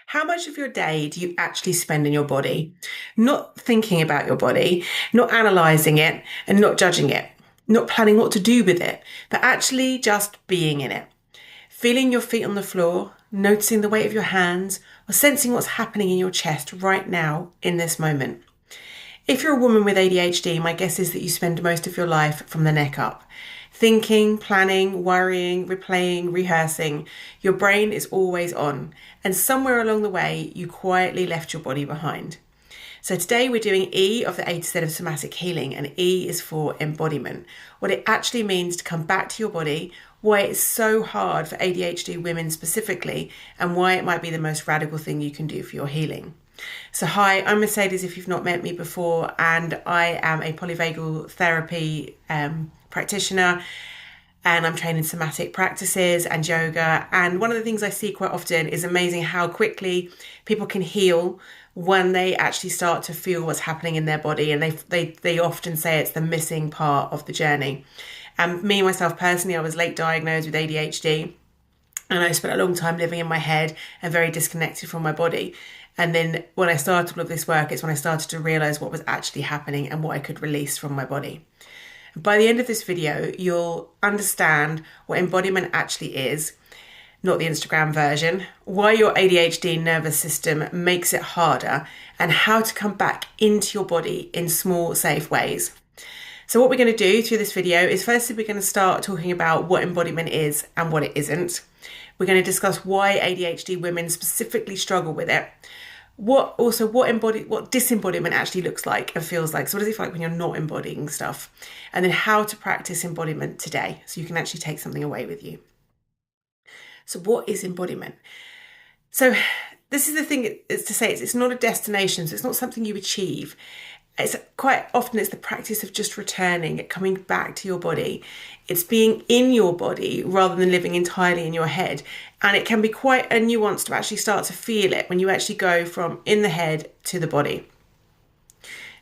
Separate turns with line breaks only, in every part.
How much of your day do you actually spend in your body? Not thinking about your body, not analysing it, and not judging it, not planning what to do with it, but actually just being in it. Feeling your feet on the floor, noticing the weight of your hands, or sensing what's happening in your chest right now in this moment. If you're a woman with ADHD, my guess is that you spend most of your life from the neck up. Thinking, planning, worrying, replaying, rehearsing. Your brain is always on. And somewhere along the way, you quietly left your body behind. So today we're doing E of the A to Z of somatic healing, and E is for embodiment. What it actually means to come back to your body, why it's so hard for ADHD women specifically, and why it might be the most radical thing you can do for your healing. So hi, I'm Mercedes if you've not met me before, and I am a polyvagal therapy practitioner, and I'm trained in somatic practices and yoga. And one of the things I see quite often is amazing how quickly people can heal when they actually start to feel what's happening in their body. And they often say it's the missing part of the journey. And me, myself personally, I was late diagnosed with ADHD, and I spent a long time living in my head and very disconnected from my body. And then when I started all of this work, it's when I started to realize what was actually happening and what I could release from my body. By the end of this video, you'll understand what embodiment actually is, not the Instagram version, why your ADHD nervous system makes it harder, and how to come back into your body in small, safe ways. So what we're going to do through this video is firstly, we're going to start talking about what embodiment is and what it isn't. We're going to discuss why ADHD women specifically struggle with it. What disembodiment actually looks like and feels like. So what does it feel like when you're not embodying stuff? And then how to practice embodiment today so you can actually take something away with you. So what is embodiment? So this is the thing is to say it's not a destination. So it's not something you achieve. It's quite often it's the practice of just returning, coming back to your body. It's being in your body rather than living entirely in your head. And it can be quite a nuance to actually start to feel it when you actually go from in the head to the body.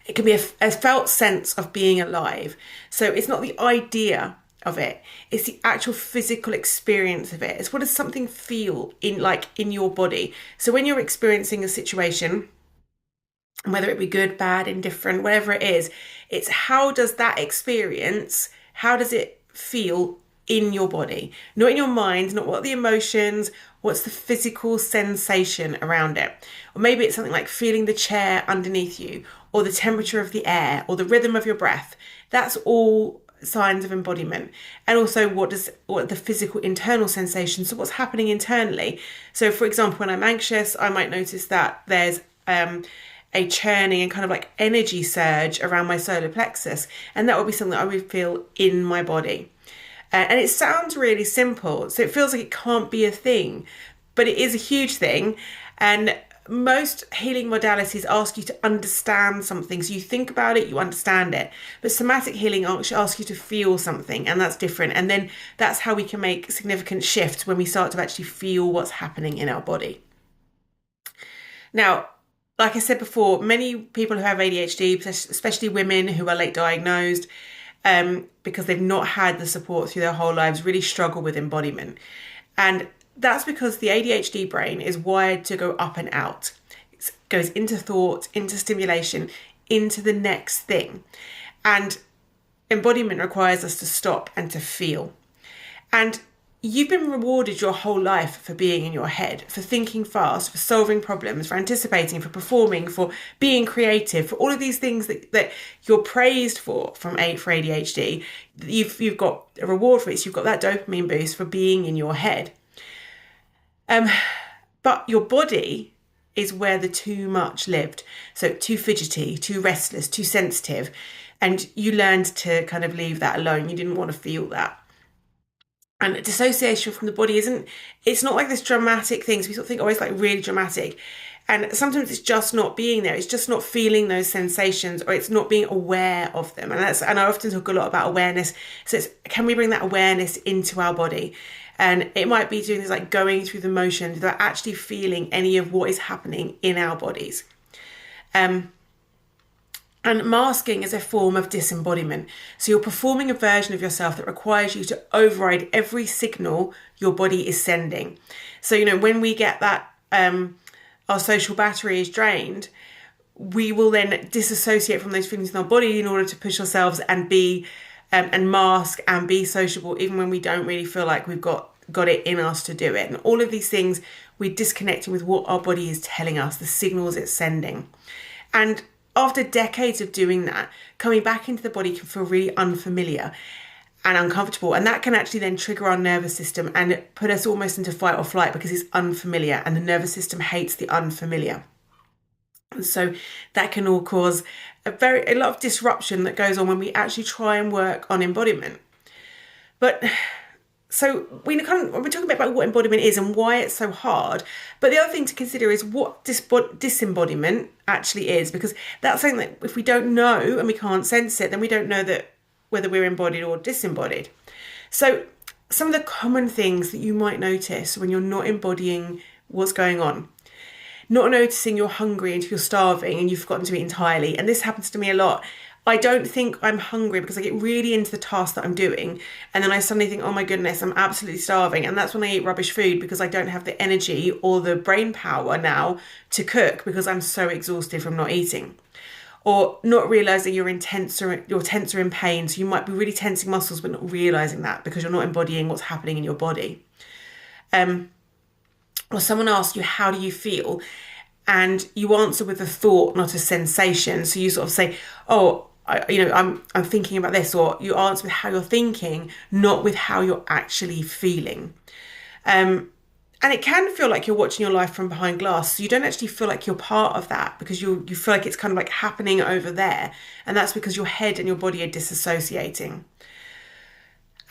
It can be a felt sense of being alive. So it's not the idea of it, it's the actual physical experience of it. It's what does something feel in your body. So when you're experiencing a situation, whether it be good, bad, indifferent, whatever it is, it's how does that experience, how does it feel in your body? Not in your mind, not what the emotions, what's the physical sensation around it. Or maybe it's something like feeling the chair underneath you, or the temperature of the air, or the rhythm of your breath. That's all signs of embodiment. And also what the physical internal sensations, so what's happening internally. So for example, when I'm anxious, I might notice that there's a churning and kind of like energy surge around my solar plexus. And that would be something that I would feel in my body. And it sounds really simple. So it feels like it can't be a thing, but it is a huge thing. And most healing modalities ask you to understand something. So you think about it, you understand it. But somatic healing asks you to feel something, and that's different. And then that's how we can make significant shifts when we start to actually feel what's happening in our body. Now, like I said before, many people who have ADHD, especially women who are late diagnosed, because they've not had the support through their whole lives, really struggle with embodiment. And that's because the ADHD brain is wired to go up and out. It goes into thought, into stimulation, into the next thing. And embodiment requires us to stop and to feel. And you've been rewarded your whole life for being in your head, for thinking fast, for solving problems, for anticipating, for performing, for being creative, for all of these things that you're praised for ADHD. You've got a reward for it. So you've got that dopamine boost for being in your head. But your body is where the too much lived. So too fidgety, too restless, too sensitive. And you learned to kind of leave that alone. You didn't want to feel that. And dissociation from the body it's not like this dramatic thing. So we sort of think, oh, it's like really dramatic. And sometimes it's just not being there. It's just not feeling those sensations, or it's not being aware of them. And I often talk a lot about awareness. So can we bring that awareness into our body? And it might be doing things like going through the motions without actually feeling any of what is happening in our bodies. And masking is a form of disembodiment. So you're performing a version of yourself that requires you to override every signal your body is sending. So, when we get that our social battery is drained, we will then disassociate from those feelings in our body in order to push ourselves and be and mask and be sociable, even when we don't really feel like we've got it in us to do it. And all of these things, we're disconnecting with what our body is telling us, the signals it's sending. And after decades of doing that, coming back into the body can feel really unfamiliar and uncomfortable. And that can actually then trigger our nervous system and put us almost into fight or flight because it's unfamiliar, and the nervous system hates the unfamiliar. And so that can all cause a lot of disruption that goes on when we actually try and work on embodiment. But so we're talking about what embodiment is and why it's so hard. But the other thing to consider is what disembodiment actually is, because that's something that if we don't know and we can't sense it, then we don't know that whether we're embodied or disembodied. So some of the common things that you might notice when you're not embodying what's going on. Not noticing you're hungry until you're starving and you've forgotten to eat entirely. And this happens to me a lot. I don't think I'm hungry because I get really into the task that I'm doing. And then I suddenly think, oh my goodness, I'm absolutely starving. And that's when I eat rubbish food because I don't have the energy or the brain power now to cook because I'm so exhausted from not eating. Or not realizing you're tense or in pain. So you might be really tensing muscles, but not realizing that because you're not embodying what's happening in your body. Or someone asks you, how do you feel? And you answer with a thought, not a sensation. So you sort of say, oh, I'm thinking about this. Or you answer with how you're thinking, not with how you're actually feeling. And it can feel like you're watching your life from behind glass. So you don't actually feel like you're part of that because you feel like it's kind of like happening over there. And that's because your head and your body are disassociating.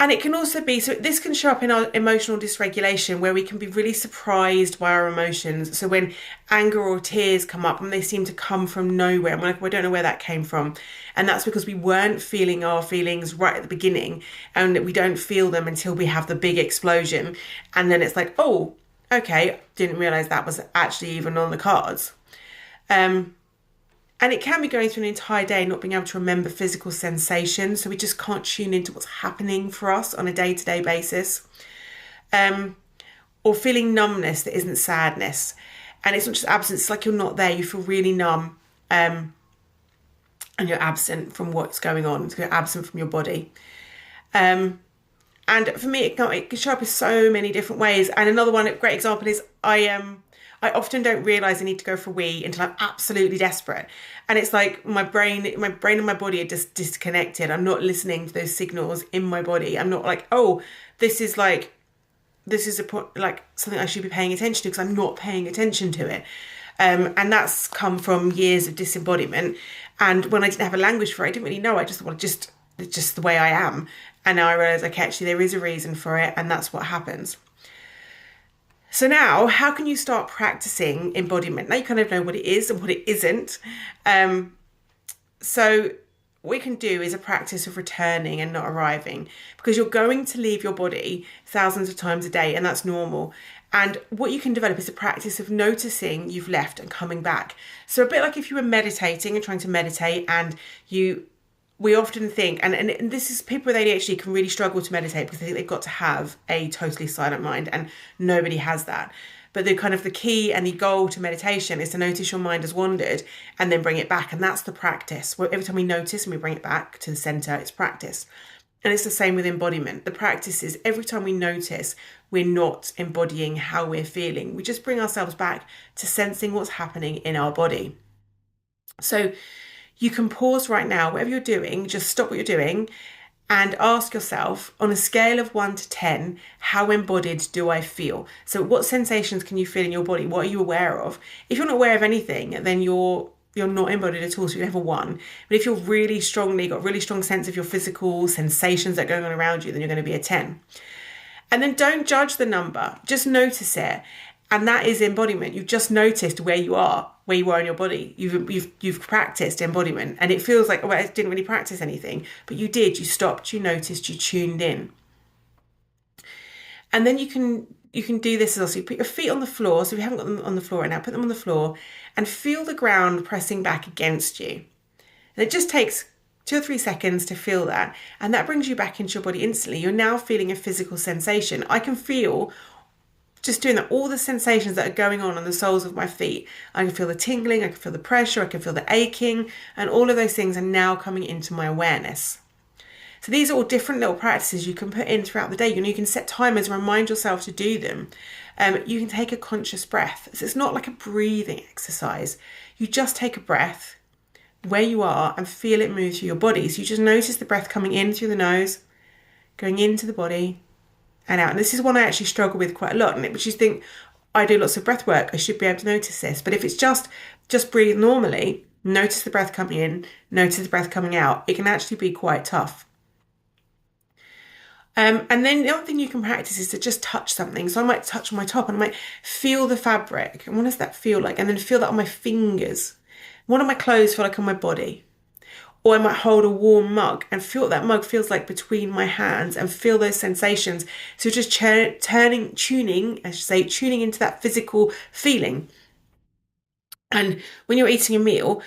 And it can also be, so this can show up in our emotional dysregulation where we can be really surprised by our emotions. So when anger or tears come up and they seem to come from nowhere, and we're like, well, I don't know where that came from. And that's because we weren't feeling our feelings right at the beginning, and we don't feel them until we have the big explosion. And then it's like, oh, okay, didn't realize that was actually even on the cards. And it can be going through an entire day not being able to remember physical sensations. So we just can't tune into what's happening for us on a day-to-day basis. Or feeling numbness that isn't sadness. And it's not just absence, it's like you're not there. You feel really numb. And you're absent from what's going on. So you're absent from your body. And for me, it can show up in so many different ways. And another one, a great example is I often don't realise I need to go for a wee until I'm absolutely desperate. And it's like my brain and my body are just disconnected. I'm not listening to those signals in my body. I'm not like, oh, this is like something I should be paying attention to, because I'm not paying attention to it. And that's come from years of disembodiment. And when I didn't have a language for it, I didn't really know. I just thought, it's just the way I am. And now I realise, okay, actually there is a reason for it, and that's what happens. So now, how can you start practicing embodiment? Now you kind of know what it is and what it isn't. So what we can do is a practice of returning and not arriving, because you're going to leave your body thousands of times a day, and that's normal. And what you can develop is a practice of noticing you've left and coming back. So a bit like if you were meditating and trying to meditate, and we often think, and this is, people with ADHD can really struggle to meditate because they think they've got to have a totally silent mind, and nobody has that. But the key and the goal to meditation is to notice your mind has wandered and then bring it back. And that's the practice. Every time we notice and we bring it back to the center, it's practice. And it's the same with embodiment. The practice is every time we notice we're not embodying how we're feeling, we just bring ourselves back to sensing what's happening in our body. So you can pause right now, whatever you're doing, just stop what you're doing and ask yourself, on a scale of 1 to 10, how embodied do I feel? So what sensations can you feel in your body? What are you aware of? If you're not aware of anything, then you're not embodied at all, so you have a 1. But if you're got a really strong sense of your physical sensations that are going on around you, then you're going to be a 10. And then don't judge the number, just notice it. And that is embodiment. You've just noticed where you are in your body. You've practiced embodiment, and it feels like, oh, I didn't really practice anything, but you did. You stopped, you noticed, you tuned in. And then you can do this as well. So you put your feet on the floor. So if you haven't got them on the floor right now, put them on the floor and feel the ground pressing back against you. And it just takes 2 or 3 seconds to feel that, and that brings you back into your body instantly. You're now feeling a physical sensation. I can feel just doing that, all the sensations that are going on the soles of my feet. I can feel the tingling, I can feel the pressure, I can feel the aching, and all of those things are now coming into my awareness. So these are all different little practices you can put in throughout the day. You can set timers, remind yourself to do them. You can take a conscious breath. So it's not like a breathing exercise. You just take a breath where you are and feel it move through your body. So you just notice the breath coming in through the nose, going into the body and out. And this is one I actually struggle with quite a lot, which you think, I do lots of breath work, I should be able to notice this. But if it's just breathe normally, notice the breath coming in, notice the breath coming out, it can actually be quite tough. And then the other thing you can practice is to just touch something. So I might touch my top and I might feel the fabric. And what does that feel like? And then feel that on my fingers. What do my clothes feel like on my body? Or I might hold a warm mug and feel what that mug feels like between my hands and feel those sensations. So just tuning into that physical feeling. And when you're eating a meal,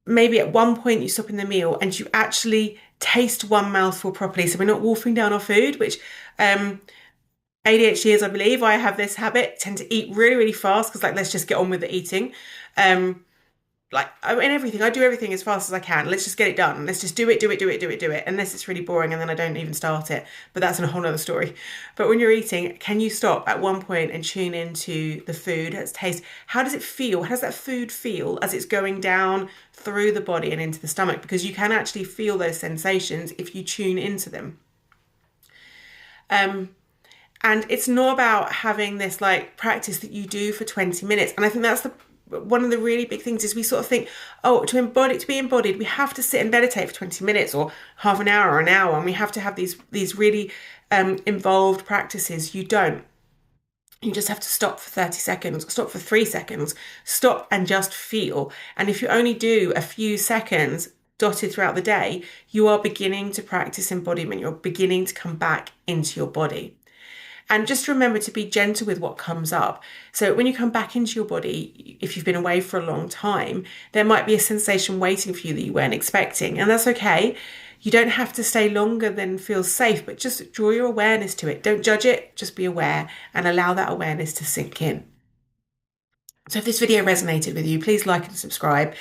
maybe at one point you stop in the meal and you actually taste one mouthful properly. So we're not wolfing down our food, which ADHD is, I believe. I have this habit, tend to eat really, really fast because let's just get on with the eating. Everything, I do everything as fast as I can. Let's just get it done. Let's just do it, unless it's really boring and then I don't even start it. But that's a whole other story. But when you're eating, can you stop at one point and tune into the food? Let's taste. How does it feel? How does that food feel as it's going down through the body and into the stomach? Because you can actually feel those sensations if you tune into them. And it's not about having this practice that you do for 20 minutes. And I think that's one of the really big things is we sort of think, to be embodied, we have to sit and meditate for 20 minutes or half an hour or an hour, and we have to have these really involved practices. You don't. You just have to stop for 30 seconds, stop for 3 seconds, stop and just feel. And if you only do a few seconds dotted throughout the day, you are beginning to practice embodiment. You're beginning to come back into your body. And just remember to be gentle with what comes up. So when you come back into your body, if you've been away for a long time, there might be a sensation waiting for you that you weren't expecting. And that's okay. You don't have to stay longer than feels safe, but just draw your awareness to it. Don't judge it, just be aware and allow that awareness to sink in. So if this video resonated with you, please like and subscribe.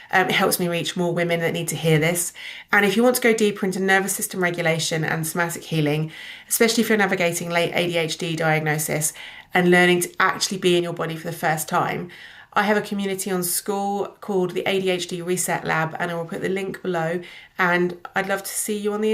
It helps me reach more women that need to hear this. And if you want to go deeper into nervous system regulation and somatic healing, especially if you're navigating late ADHD diagnosis and learning to actually be in your body for the first time, I have a community on School called the ADHD Reset Lab, and I will put the link below. And I'd love to see you on the